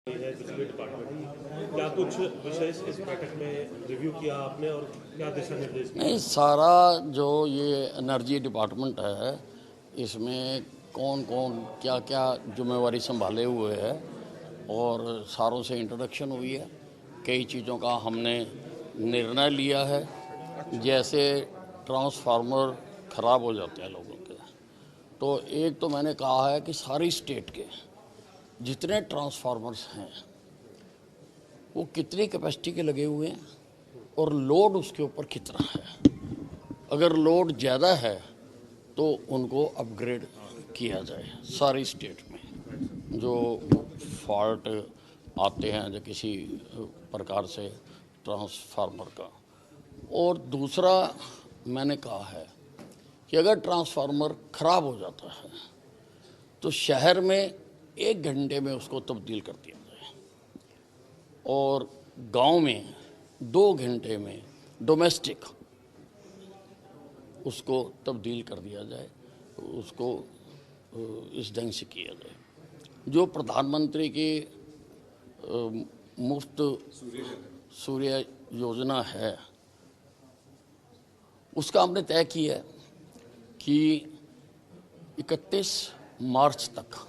है बिजली डिपार्टमेंट, क्या कुछ विशेष इस बैठक में रिव्यू किया आपने और क्या दिशा निर्देश दिए? नहीं, सारा जो ये एनर्जी डिपार्टमेंट है इसमें कौन कौन क्या क्या जिम्मेवारी संभाले हुए है और सारों से इंट्रोडक्शन हुई है। कई चीज़ों का हमने निर्णय लिया है, जैसे ट्रांसफार्मर ख़राब हो जाते हैं लोगों के, तो एक तो मैंने कहा है कि सारी स्टेट के जितने ट्रांसफार्मर्स हैं वो कितनी कैपेसिटी के लगे हुए हैं और लोड उसके ऊपर कितना है। अगर लोड ज़्यादा है तो उनको अपग्रेड किया जाए सारी स्टेट में। जो फॉल्ट आते हैं जो किसी प्रकार से ट्रांसफार्मर का। और दूसरा मैंने कहा है कि अगर ट्रांसफार्मर ख़राब हो जाता है तो शहर में 1 घंटे में उसको तब्दील कर दिया जाए और गांव में 2 घंटे में डोमेस्टिक उसको तब्दील कर दिया जाए, उसको इस ढंग से किया जाए। जो प्रधानमंत्री की मुफ्त सूर्य योजना है उसका हमने तय किया है कि 31 मार्च तक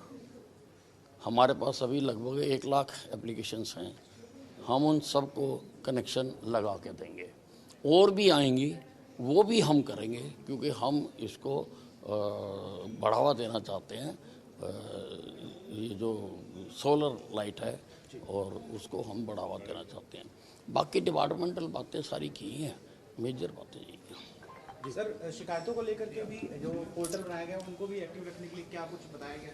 हमारे पास अभी लगभग 1 लाख एप्लीकेशंस हैं, हम उन सबको कनेक्शन लगा के देंगे। और भी आएंगी वो भी हम करेंगे क्योंकि हम इसको बढ़ावा देना चाहते हैं। ये जो सोलर लाइट है और उसको हम बढ़ावा देना चाहते हैं। बाकी डिपार्टमेंटल बातें सारी की हैं, मेजर बातें यही हैं। सर, शिकायतों को लेकर के भी जो पोर्टल बनाया गया उनको भी एक्टिव रखने के लिए क्या कुछ बताया गया?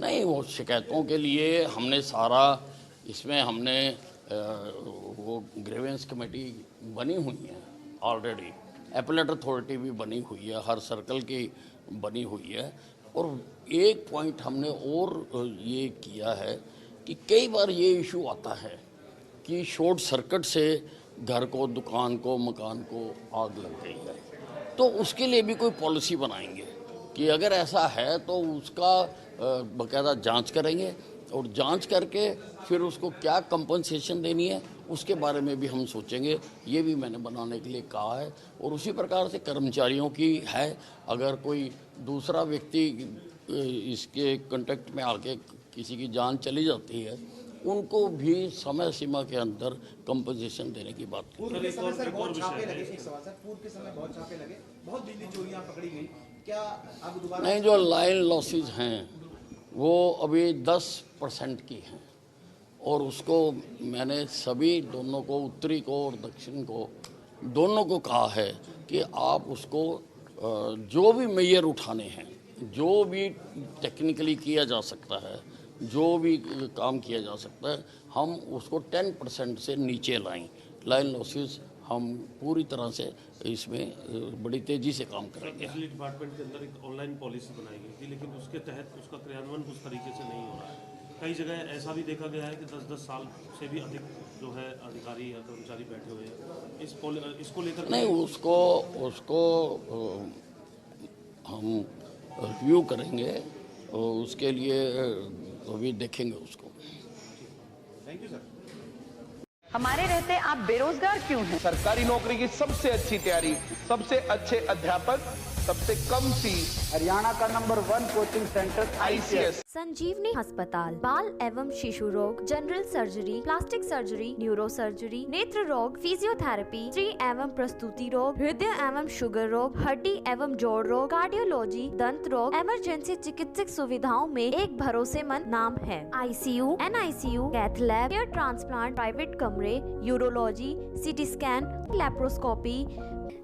नहीं, वो शिकायतों के लिए हमने सारा इसमें हमने वो ग्रीवेंस कमेटी बनी हुई है ऑलरेडी, एपेलेट अथॉरिटी भी बनी हुई है, हर सर्कल की बनी हुई है। और एक पॉइंट हमने और ये किया है कि कई बार ये इशू आता है कि शॉर्ट सर्किट से घर को, दुकान को, मकान को आग लग गई है, तो उसके लिए भी कोई पॉलिसी बनाएंगे कि अगर ऐसा है तो उसका बाकायदा जांच करेंगे और जांच करके फिर उसको क्या कंपनसेशन देनी है उसके बारे में भी हम सोचेंगे। ये भी मैंने बनाने के लिए कहा है। और उसी प्रकार से कर्मचारियों की है, अगर कोई दूसरा व्यक्ति इसके कांटेक्ट में आके किसी की जान चली जाती है उनको भी समय सीमा के अंदर कंपनसेशन देने की बात की। पूर्व के समय सर बहुत छापे लगे, एक सवाल सर, पूर्व के समय बहुत छापे लगे, बहुत बिजली चोरियां पकड़ी गई, क्या अब दोबारा? नहीं, जो लाइन लॉसेज हैं वो अभी 10% की हैं और उसको मैंने सभी दोनों को, उत्तरी को और दक्षिण को, दोनों को कहा है कि आप उसको जो भी मेजर उठाने हैं, जो भी टेक्निकली किया जा सकता है, जो भी काम किया जा सकता है, हम उसको 10% से नीचे लाएं। लाइन लॉसेस हम पूरी तरह से इसमें बड़ी तेज़ी से काम करेंगे। बिजली डिपार्टमेंट के अंदर एक ऑनलाइन पॉलिसी बनाई गई थी, लेकिन उसके तहत उसका क्रियान्वयन उस तरीके से नहीं हो रहा है। कई जगह ऐसा भी देखा गया है कि 10-10 साल से भी अधिक जो है अधिकारी या कर्मचारी बैठे हुए हैं। इसको लेकर नहीं, उसको हम रिव्यू करेंगे और उसके लिए अभी देखेंगे उसको। Thank you sir. हमारे रहते आप बेरोजगार क्यों हैं? सरकारी नौकरी की सबसे अच्छी तैयारी, सबसे अच्छे अध्यापक, सबसे कम फीस, हरियाणा का नंबर 1 कोचिंग सेंटर ICS। संजीवनी अस्पताल बाल एवं शिशु रोग, general surgery, plastic surgery, neuro surgery, नेत्र रोग, फिजियोथेरेपी, स्त्री एवं प्रस्तुति रोग, हृदय एवं शुगर रोग, हड्डी एवं जोड़ रोग, कार्डियोलॉजी, दंत रोग, इमरजेंसी चिकित्सक सुविधाओं में एक भरोसेमंद नाम है। ICU, NICU, cath lab, hair transplant, private कमरे, urology, CT scan, laparoscopy,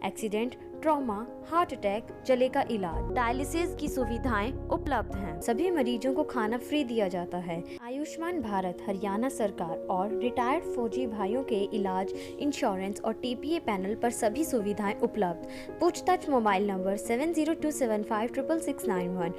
accident, trauma, heart attack, जले का इलाज, डायलिसिस की सुविधाएं उपलब्ध हैं। सभी मरीजों को खाना फ्री दिया जाता है। आयुष्मान भारत हरियाणा सरकार और रिटायर्ड फौजी भाइयों के इलाज, इंश्योरेंस और TPA पैनल पर सभी सुविधाएं उपलब्ध। पूछताछ मोबाइल नंबर 7027566691।